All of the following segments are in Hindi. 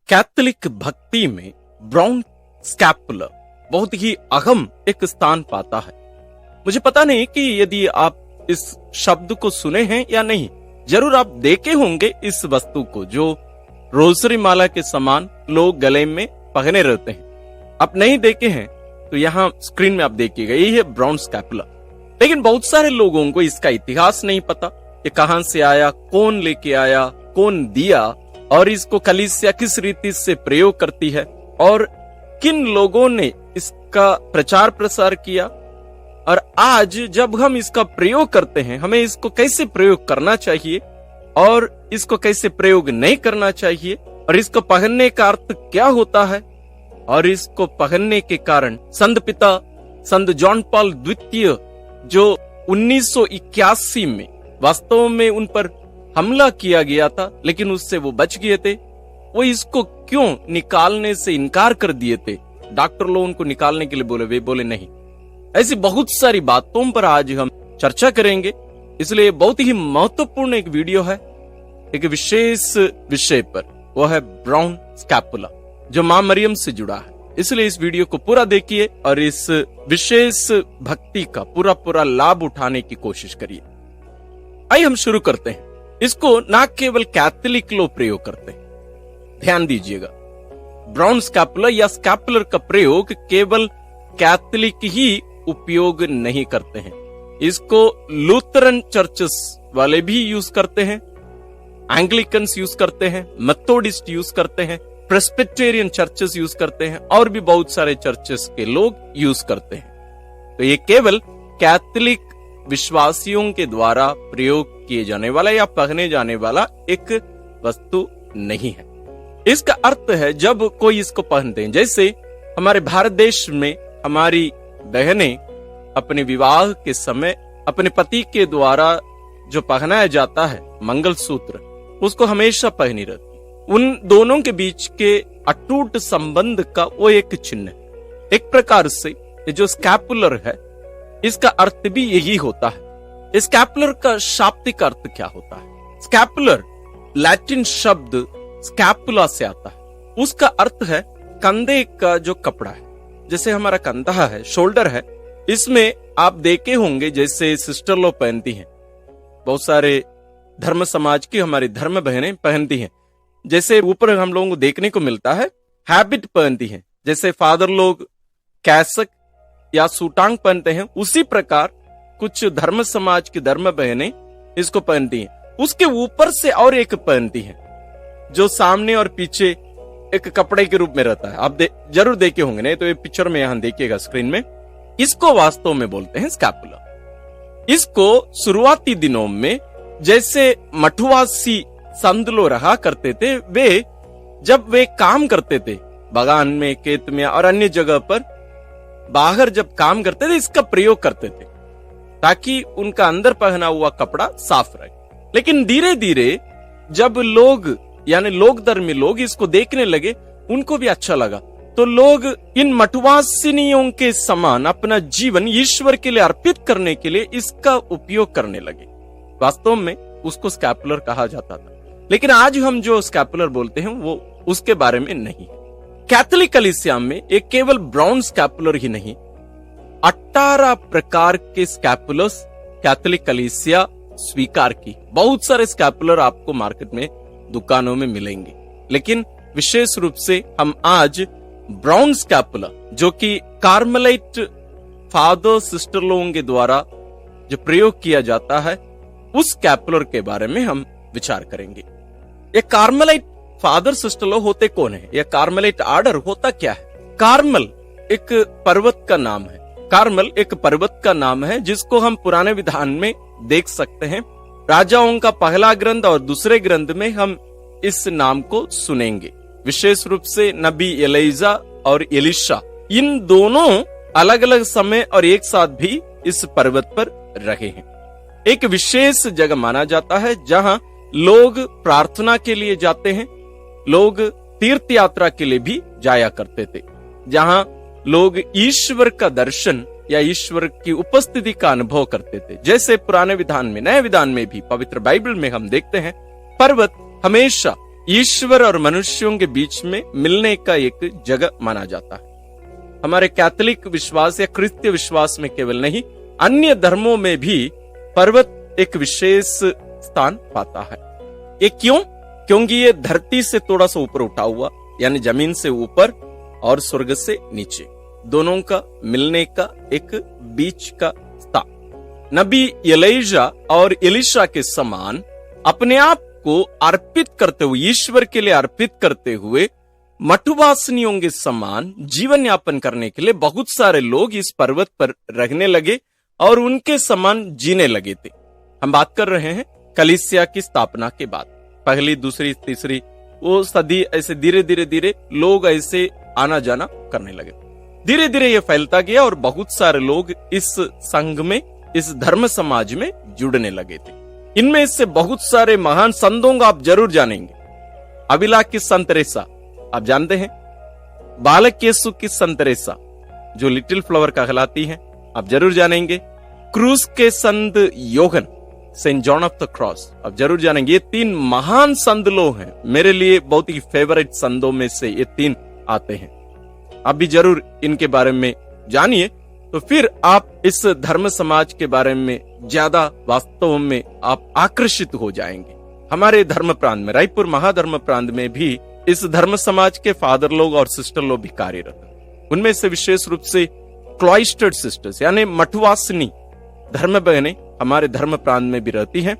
कैथोलिक भक्ति में ब्राउन स्कैपुलर बहुत ही अहम एक स्थान पाता है। मुझे पता नहीं कि यदि आप इस शब्द को सुने हैं या नहीं, जरूर आप देखे होंगे इस वस्तु को जो रोसरी माला के समान लोग गले में पहने रहते हैं। आप नहीं देखे हैं तो यहाँ स्क्रीन में आप देखिएगा, यही है ब्राउन स्कैपुलर। लेकिन बहुत सारे लोगों को इसका इतिहास नहीं पता, ये कहां से आया, कौन लेके आया, कौन दिया और इसको कलीसिया किस रीति से प्रयोग करती है और किन लोगों ने इसका प्रचार प्रसार किया। और आज जब हम इसका प्रयोग करते हैं, हमें इसको कैसे प्रयोग करना चाहिए और इसको कैसे प्रयोग नहीं करना चाहिए और इसको पहनने का अर्थ क्या होता है और इसको पहनने के कारण संत पिता संत जॉन पॉल द्वितीय जो 1981 में वास्तव में उन पर हमला किया गया था लेकिन उससे वो बच गए थे, वो इसको क्यों निकालने से इनकार कर दिए थे। डॉक्टर लोग उनको निकालने के लिए बोले, वे बोले नहीं। ऐसी बहुत सारी बातों पर आज हम चर्चा करेंगे, इसलिए बहुत ही महत्वपूर्ण एक वीडियो है एक विशेष विषय पर, वो है ब्राउन स्कैपुला जो मां मरियम से जुड़ा है। इसलिए इस वीडियो को पूरा देखिए और इस विशेष भक्ति का पूरा लाभ उठाने की कोशिश करिए। आइए हम शुरू करते हैं। इसको ना केवल कैथोलिक लोग प्रयोग करते हैं, ध्यान दीजिएगा। ब्राउन स्कैपुलर या स्कैपुलर का प्रयोग केवल कैथोलिक ही उपयोग नहीं करते हैं, इसको लूथरन चर्चेस वाले भी यूज करते हैं, एंग्लिकन्स यूज करते हैं, मेथोडिस्ट यूज करते हैं, प्रेस्बिटेरियन चर्चेस यूज करते हैं और भी बहुत सारे चर्चेस के लोग यूज करते हैं। तो ये केवल कैथोलिक विश्वासियों के द्वारा प्रयोग किए जाने वाला या पहने जाने वाला एक वस्तु नहीं है। इसका अर्थ है जब कोई इसको पहनते हैं, जैसे हमारे भारत देश में हमारी बहनें अपने विवाह के समय अपने पति के द्वारा जो पहनाया जाता है मंगलसूत्र, उसको हमेशा पहनी रहती। उन दोनों के बीच के अटूट संबंध का वो एक चिन्ह है। एक प्रकार से ये जो स्कैपुलर है इसका अर्थ भी यही होता है। स्कैपुलर का शाब्दिक अर्थ क्या होता है? स्कैपुलर लैटिन शब्द स्कैपुला से आता है, उसका अर्थ है कंधे का जो कपड़ा है। जैसे हमारा कंधा है, शोल्डर है, इसमें आप देखे होंगे जैसे सिस्टर लोग पहनती हैं, बहुत सारे धर्म समाज की हमारी धर्म बहनें पहनती हैं। जैसे ऊपर हम लोगों को देखने को मिलता है हैबिट पहनती हैं, जैसे फादर लोग कैसक या सूटांग पहनते हैं, उसी प्रकार कुछ धर्म समाज की धर्म बहनें इसको पहनती हैं। उसके ऊपर से और एक पहनती हैं जो सामने और पीछे एक कपड़े के रूप में रहता है। आप जरूर देखे होंगे, नहीं तो ये पिक्चर में यहां देखिएगा स्क्रीन में। इसको वास्तव में बोलते हैं स्कैपुला। इसको शुरुआती दिनों में जैसे मठवासी संत लोग रहा करते थे, वे जब वे काम करते थे बागान में, खेत में और अन्य जगह पर बाहर जब काम करते थे, इसका प्रयोग करते थे ताकि उनका अंदर पहना हुआ कपड़ा साफ रहे। लेकिन धीरे धीरे जब लोग यानी लोक धर्मी लोग इसको देखने लगे, उनको भी अच्छा लगा, तो लोग इन मठवासिनियों के समान अपना जीवन ईश्वर के लिए अर्पित करने के लिए इसका उपयोग करने लगे। वास्तव में उसको स्कैपुलर कहा जाता था, लेकिन आज हम जो स्कैपुलर बोलते हैं वो उसके बारे में नहीं। कैथोलिक कलीसिया में एक केवल ब्राउन स्कैपुलर ही नहीं, 18 प्रकार के स्कैपुलर्स कैथोलिक कलीसिया स्वीकार की। बहुत सारे स्कैपुलर आपको मार्केट में दुकानों में मिलेंगे, लेकिन विशेष रूप से हम आज ब्राउन स्कैपुलर जो कि कार्मेलाइट फादर सिस्टर लोगों के द्वारा जो प्रयोग किया जाता है, उस स्कैपुलर के बारे में हम विचार करेंगे। ये कार्मेलाइट फादर सिस्टर लोग होते कौन है? यह कार्मेलाइट आर्डर होता क्या है? कार्मल एक पर्वत का नाम है। कार्मल एक पर्वत का नाम है जिसको हम पुराने विधान में देख सकते हैं। राजाओं का पहला ग्रंथ और दूसरे ग्रंथ में हम इस नाम को सुनेंगे। विशेष रूप से नबी एलिजा और एलिशा, इन दोनों अलग अलग समय और एक साथ भी इस पर्वत पर रहे हैं। एक विशेष जगह माना जाता है जहां लोग प्रार्थना के लिए जाते हैं, लोग तीर्थ यात्रा के लिए भी जाया करते थे, जहां लोग ईश्वर का दर्शन या ईश्वर की उपस्थिति का अनुभव करते थे। जैसे पुराने विधान में, नए विधान में भी, पवित्र बाइबल में हम देखते हैं पर्वत हमेशा ईश्वर और मनुष्यों के बीच में मिलने का एक जगह माना जाता है। हमारे कैथोलिक विश्वास या क्रिस्तीय विश्वास में केवल नहीं, अन्य धर्मों में भी पर्वत एक विशेष स्थान पाता है। ये क्यों? क्योंकि ये धरती से थोड़ा सा ऊपर उठा हुआ, यानी जमीन से ऊपर और स्वर्ग से नीचे, दोनों का मिलने का एक बीच का स्थान। नबी एलीजा और एलीशा के समान अपने आप को अर्पित करते हुए, ईश्वर के लिए अर्पित करते हुए, मठवासिनियों के समान जीवन यापन करने के लिए बहुत सारे लोग इस पर्वत पर रहने लगे और उनके समान जीने लगे थे। हम बात कर रहे हैं कलीसिया की स्थापना के बाद, पहली, दूसरी, तीसरी, वो सदी ऐसे धीरे धीरे लोग ऐसे आना जाना करने लगे। धीरे धीरे ये फैलता गया और बहुत सारे लोग इस संघ में, इस धर्म समाज में जुड़ने लगे थे। इनमें से बहुत सारे महान संतों को आप जरूर जानेंगे। अविला की संत तेरेसा आप जानते हैं, बालक यीशु की संत तेरेसा जो लिटिल फ्लावर कहलाती हैं, आप जरूर जानेंगे। क्रूस के संत योहन, Saint John of the Cross, आप जरूर जानेंगे। ये तीन महान संत लोग हैं, मेरे लिए बहुत ही फेवरेट संतों में से ये तीन आते हैं। आप भी जरूर इनके बारे में जानिए, तो फिर आप इस धर्म समाज के बारे में ज्यादा वास्तव में आप आकर्षित हो जाएंगे। हमारे धर्म प्रांत में, रायपुर महाधर्म प्रांत में भी इस धर्म समाज के फादर लोग और सिस्टर लोग भी कार्यरत हैं। उनमें से विशेष रूप से क्लॉइस्टर्ड सिस्टर्स यानी मठवासिनी धर्म बहनें हमारे धर्म प्रांत में भी रहती हैं,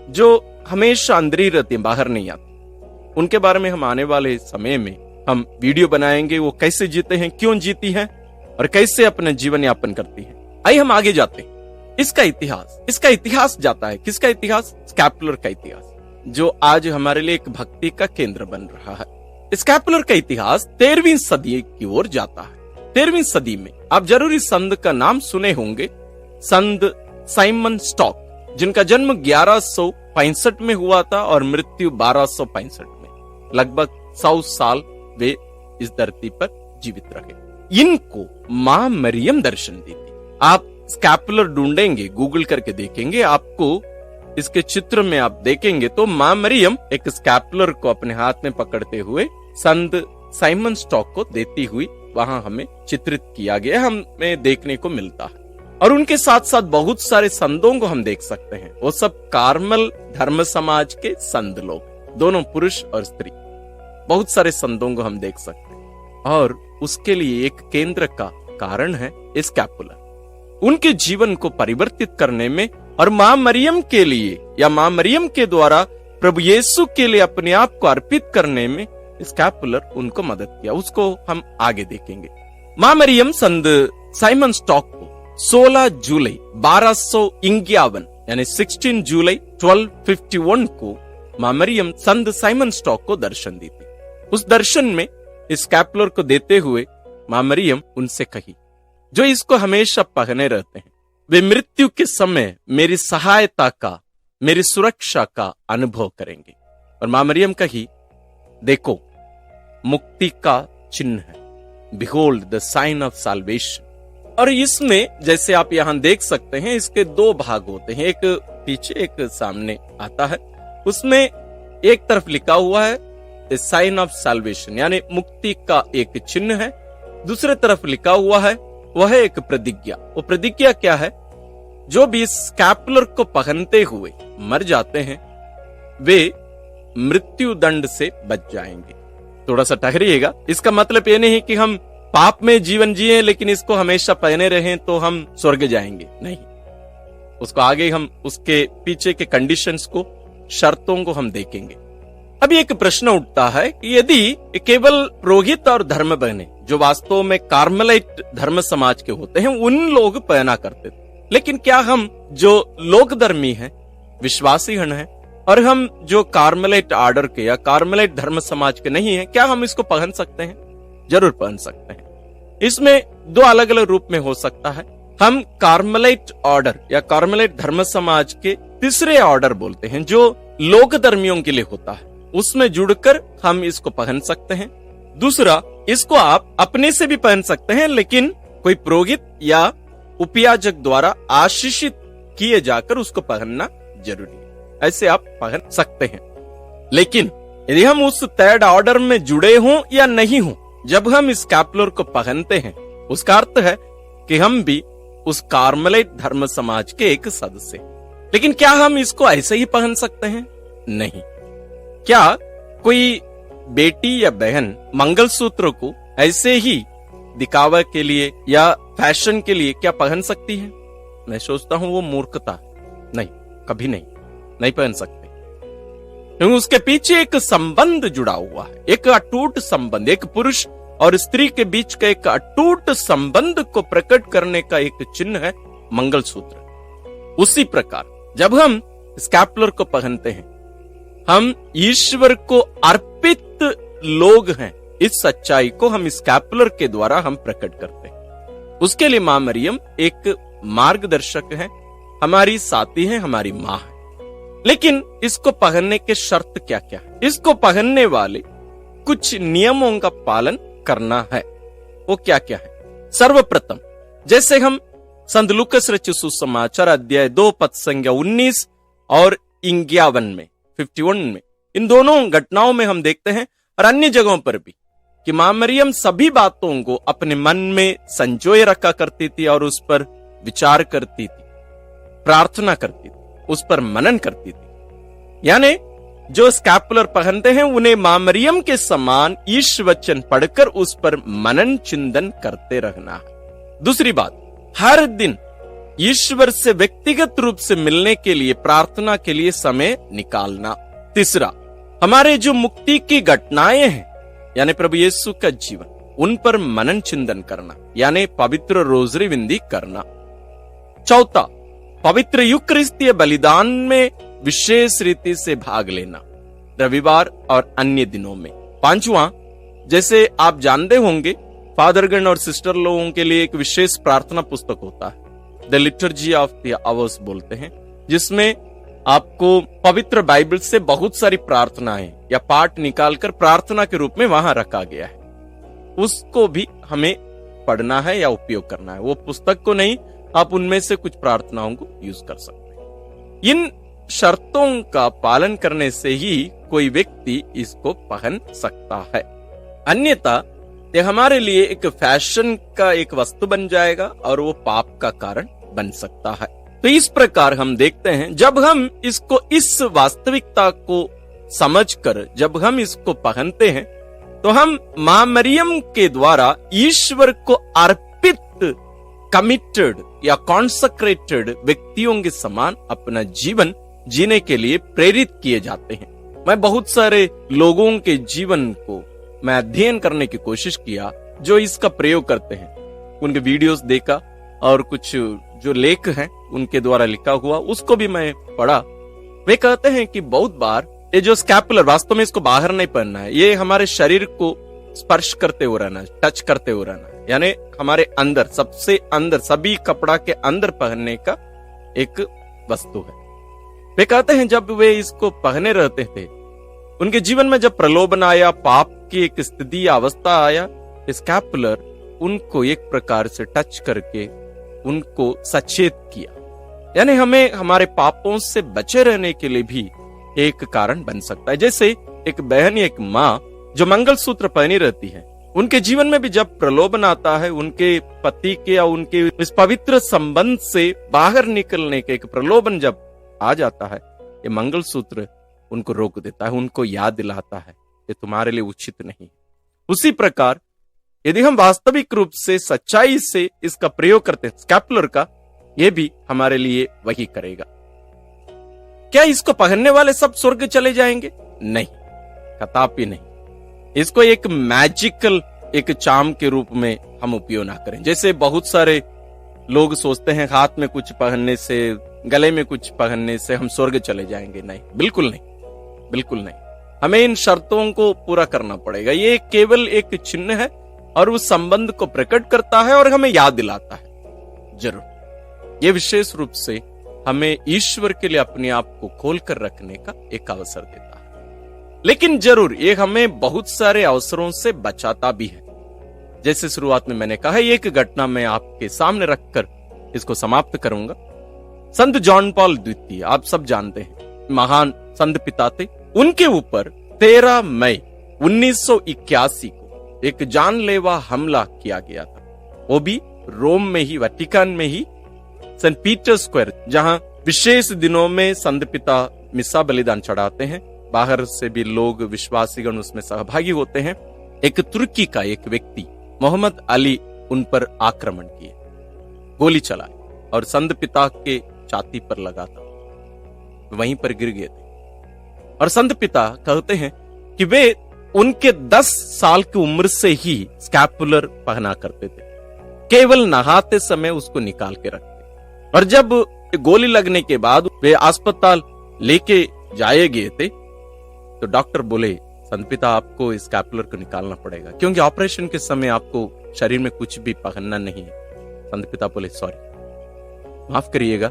जो हमेशा अंदर ही रहती हैं, बाहर नहीं आती। उनके बारे में हम आने वाले समय में हम वीडियो बनाएंगे, वो कैसे जीते हैं, क्यों जीती हैं और कैसे अपना जीवन यापन करती हैं। आइए हम आगे जाते हैं। इसका इतिहास जाता है। किसका इतिहास? स्कैपुलर का इतिहास, जो आज हमारे लिए एक भक्ति का केंद्र बन रहा है। स्कैपुलर का इतिहास 13वीं सदी की ओर जाता है। 13वीं सदी में आप जरूर इस संत का नाम सुने होंगे, संत साइमन स्टॉक, जिनका जन्म 1165 में हुआ था और मृत्यु 1265 में। लगभग 100 साल वे इस धरती पर जीवित रहे। इनको मां मरियम दर्शन दी थी। आप स्कैपुलर ढूंढेंगे, गूगल करके देखेंगे, आपको इसके चित्र में आप देखेंगे तो मां मरियम एक स्कैपुलर को अपने हाथ में पकड़ते हुए संत साइमन स्टॉक को देती हुई वहां हमें चित्रित किया गया, हमें देखने को मिलता है। और उनके साथ साथ बहुत सारे संतों को हम देख सकते हैं। वो सब कार्मल धर्म समाज के संत लोग, दोनों पुरुष और स्त्री। बहुत सारे संतों को हम देख सकते हैं और उसके लिए एक केंद्र का कारण है स्कैपुलर। उनके जीवन को परिवर्तित करने में और मां मरियम के लिए या मां मरियम के द्वारा प्रभु यीशु के लिए अपने आप को अर्पित करने में स्कैपुलर उनको मदद किया। उसको हम आगे देखेंगे। मां मरियम संत साइमन स्टॉक को 16 जुलाई 1251 यानी 16 जुलाई 1251 को मां मरियम संत साइमन स्टॉक को दर्शन दी थी। उस दर्शन में स्कैपुलर को देते हुए मां मरियम उनसे कही, जो इसको हमेशा पहने रहते हैं, वे मृत्यु के समय मेरी सहायता का, मेरी सुरक्षा का अनुभव करेंगे। और मां मरियम कही, देखो मुक्ति का चिन्ह है, behold the sign of salvation. और इसमें जैसे आप यहां देख सकते हैं, इसके दो भाग होते हैं, एक पीछे एक सामने आता है। उसमें एक तरफ लिखा हुआ है द साइन ऑफ साल्वेशन यानी मुक्ति का एक चिन्ह है, दूसरे तरफ लिखा हुआ है वह एक प्रतिज्ञा। वो प्रतिज्ञा क्या है? जो भी स्कैपुलर को पहनते हुए मर जाते हैं वे मृत्यु दंड से बच जाएंगे। थोड़ा सा ठहरिएगा, इसका मतलब ये नहीं कि हम पाप में जीवन जिए लेकिन इसको हमेशा पहने रहें तो हम स्वर्ग जाएंगे, नहीं। उसको आगे हम उसके पीछे के कंडीशंस को, शर्तों को हम देखेंगे। अभी एक प्रश्न उठता है कि यदि केवल पुरोहित और धर्म बहने जो वास्तव में कार्मेलाइट धर्म समाज के होते हैं उन लोग पहना करते थे, लेकिन क्या हम जो लोक धर्मी हैं, विश्वासी हैं और हम जो कार्मेलाइट आर्डर के या कार्मेलाइट धर्म समाज के नहीं हैं, क्या हम इसको पहन सकते हैं? जरूर पहन सकते हैं। इसमें दो अलग अलग रूप में हो सकता है। हम कार्मेलाइट ऑर्डर या कार्मेलाइट धर्म समाज के तीसरे ऑर्डर बोलते हैं, जो लोक धर्मियों के लिए होता है, उसमें जुड़कर हम इसको पहन सकते हैं। दूसरा, इसको आप अपने से भी पहन सकते हैं, लेकिन कोई पुरोहित या उपयाजक द्वारा आशीषित किए जाकर उसको पहनना जरूरी है। ऐसे आप पहन सकते हैं। लेकिन यदि हम उस थर्ड ऑर्डर में जुड़े हों या नहीं हों, जब हम स्कैपुलर को पहनते हैं उसका अर्थ है कि हम भी उस कार्मेलाइट धर्म समाज के एक सदस्य। लेकिन क्या हम इसको ऐसे ही पहन सकते हैं? नहीं। क्या कोई बेटी या बहन मंगलसूत्र को ऐसे ही दिखावा के लिए या फैशन के लिए क्या पहन सकती है? मैं सोचता हूं वो मूर्खता। नहीं, कभी नहीं पहन सकते, क्योंकि उसके पीछे एक संबंध जुड़ा हुआ है, एक अटूट संबंध, एक पुरुष और स्त्री के बीच का एक अटूट संबंध को प्रकट करने का एक चिन्ह है मंगलसूत्र। उसी प्रकार जब हम स्कैपुलर को पहनते हैं, हम ईश्वर को अर्पित लोग हैं। इस सच्चाई को हम स्कैपुलर के द्वारा हम प्रकट करते हैं। उसके लिए मां मरियम एक मार्गदर्शक है, हमारी साथी है, हमारी मां है। लेकिन इसको पहनने के शर्त क्या क्या है? इसको पहनने वाले कुछ नियमों का पालन करना है। वो क्या क्या है? सर्वप्रथम, जैसे हम संत लूकास रचित सुसमाचार अध्याय 2 पद संख्या 19 और 51 में 51 में, इन दोनों घटनाओं में हम देखते हैं और अन्य जगहों पर भी कि मां मरियम सभी बातों को अपने मन में संजोए रखा करती थी और उस पर विचार करती थी, प्रार्थना करती थी, उस पर मनन करती थी। यानी जो स्कैपुलर पहनते हैं उन्हें मां मरियम के समान ईश वचन पढ़कर उस पर मनन चिंतन करते रहना है। दूसरी बात, हर दिन ईश्वर से व्यक्तिगत रूप से मिलने के लिए, प्रार्थना के लिए समय निकालना। तीसरा, हमारे जो मुक्ति की घटनाएं हैं यानी प्रभु यीशु का जीवन, उन पर मनन चिंतन करना यानी पवित्र रोजरी विंदी करना। चौथा, पवित्र यूकरिस्तीय बलिदान में विशेष रीति से भाग लेना रविवार और अन्य दिनों में। पांचवा, जैसे आप जानते होंगे फादरगण और सिस्टर लोगों के लिए एक विशेष प्रार्थना पुस्तक होता है, the liturgy of the hours बोलते हैं, जिसमें आपको पवित्र बाइबल से बहुत सारी प्रार्थनाएं या पाठ निकालकर प्रार्थना के रूप में वहां रखा गया है। उसको भी हमें पढ़ना है या उपयोग करना है। वो पुस्तक को नहीं, आप उनमें से कुछ प्रार्थनाओं को यूज कर सकते हैं। इन शर्तों का पालन करने से ही कोई व्यक्ति इसको पहन सकता है, अन्यथा ये हमारे लिए एक फैशन का एक वस्तु बन जाएगा और वो पाप का कारण बन सकता है। तो इस प्रकार हम देखते हैं, जब हम इसको इस वास्तविकता को समझकर जब हम इसको पहनते हैं, तो हम मां मरियम के द्वारा ईश्वर को अर्पित, कमिटेड या कॉन्सक्रेटेड व्यक्तियों के समान अपना जीवन जीने के लिए प्रेरित किए जाते हैं। मैं बहुत सारे लोगों के जीवन को मैं अध्ययन करने की कोशिश किया जो इसका प्रयोग करते हैं। उनके वीडियोस देखा और कुछ जो लेख हैं उनके द्वारा लिखा हुआ उसको भी मैं पढ़ा। वे कहते हैं कि बहुत बार ये जो स्कैपुलर, वास्तव में इसको बाहर नहीं पहनना है, ये हमारे शरीर को स्पर्श करते हुए रहना, टच करते हुए रहना, यानी हमारे अंदर, सबसे अंदर, सभी कपड़ा के अंदर पहनने का एक वस्तु है। वे कहते हैं जब वे इसको पहने रहते थे, उनके जीवन में जब प्रलोभन आया, पाप की एक स्थिति या अवस्था आया, स्कैपुलर उनको एक प्रकार से टच करके उनको सचेत किया। यानी हमें हमारे पापों से बचे रहने के लिए भी एक कारण बन सकता है। जैसे एक बहन या एक माँ जो मंगलसूत्र पहनी रहती है, उनके जीवन में भी जब प्रलोभन आता है, उनके पति के या उनके इस पवित्र संबंध से बाहर निकलने के एक प्रलोभन जब आ जाता है, ये मंगलसूत्र उनको रोक देता है, उनको याद दिलाता है ये तुम्हारे लिए उचित नहीं। उसी प्रकार यदि हम वास्तविक रूप से सच्चाई से इसका प्रयोग करते हैं स्कैपुलर का, ये भी हमारे लिए वही करेगा। क्या इसको पहनने वाले सब स्वर्ग चले जाएंगे? नहीं, कदापि नहीं। इसको एक मैजिकल, एक चार्म के रूप में हम उपयोग ना करें। जैसे बहुत सारे लोग सोचते हैं हाथ में कुछ पहनने से, गले में कुछ पहनने से हम स्वर्ग चले जाएंगे। नहीं, बिल्कुल नहीं, बिल्कुल नहीं। हमें इन शर्तों को पूरा करना पड़ेगा। ये केवल एक चिन्ह है और उस संबंध को प्रकट करता है और हमें याद दिलाता है। जरूर ये विशेष रूप से हमें ईश्वर के लिए अपने आप को खोलकर रखने का एक अवसर देता है। लेकिन जरूर ये हमें बहुत सारे अवसरों से बचाता भी है। जैसे शुरुआत में मैंने कहा, एक घटना मैं आपके सामने रखकर इसको समाप्त करूंगा। संत जॉन पॉल द्वितीय, आप सब जानते हैं, महान संत पिता थे। उनके ऊपर 13 मई 1981 को एक जानलेवा हमला किया गया था, वो भी रोम में ही, वेटिकन में ही, सेंट पीटर स्क्वायर, जहां विशेष दिनों में संत पिता मिसा बलिदान चढ़ाते हैं। बाहर से भी लोग, विश्वासीगण उसमें सहभागी होते हैं। एक तुर्की का एक व्यक्ति मोहम्मद अली उन पर आक्रमण किए, गोली चलाई और संत पिता के छाती पर लगा था, वहीं पर गिर गए थे। और संत पिता कहते हैं कि वे उनके 10 साल की उम्र से ही स्कैपुलर पहना करते थे, केवल नहाते समय उसको निकाल के रखते। और जब गोली लगने के बाद वे अस्पताल लेके जाए गए थे तो डॉक्टर बोले, संत पिता आपको स्कैपुलर को निकालना पड़ेगा, क्योंकि ऑपरेशन के समय आपको शरीर में कुछ भी पहनना नहीं है। संत पिता बोले, सॉरी, माफ करिएगा,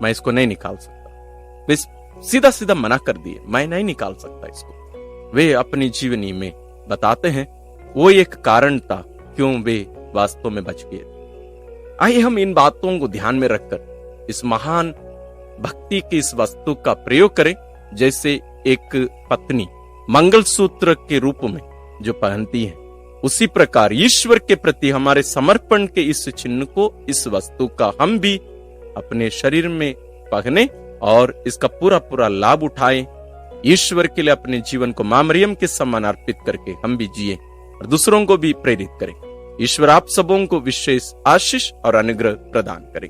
मैं इसको नहीं निकाल सकता। वे सीधा सीधा मना कर दिए, मैं नहीं निकाल सकता इसको। वे अपनी जीवनी में बताते हैं वो एक कारण था क्यों वे वास्तव में बच गए थे। आइए हम इन बातों को ध्यान में रखकर इस महान भक्ति की इस वस्तु का प्रयोग करें, जैसे एक पत्नी मंगलसूत्र के रूप में जो पहनती है, उसी प्रकार ईश्वर के प्रति हमारे समर्पण के इस चिन्ह को, इस वस्तु का हम भी अपने शरीर में पहने और इसका पूरा पूरा लाभ उठाएं। ईश्वर के लिए अपने जीवन को मां मरियम के समान अर्पित करके हम भी जिए और दूसरों को भी प्रेरित करें। ईश्वर आप सबों को विशेष आशीष और अनुग्रह प्रदान करे।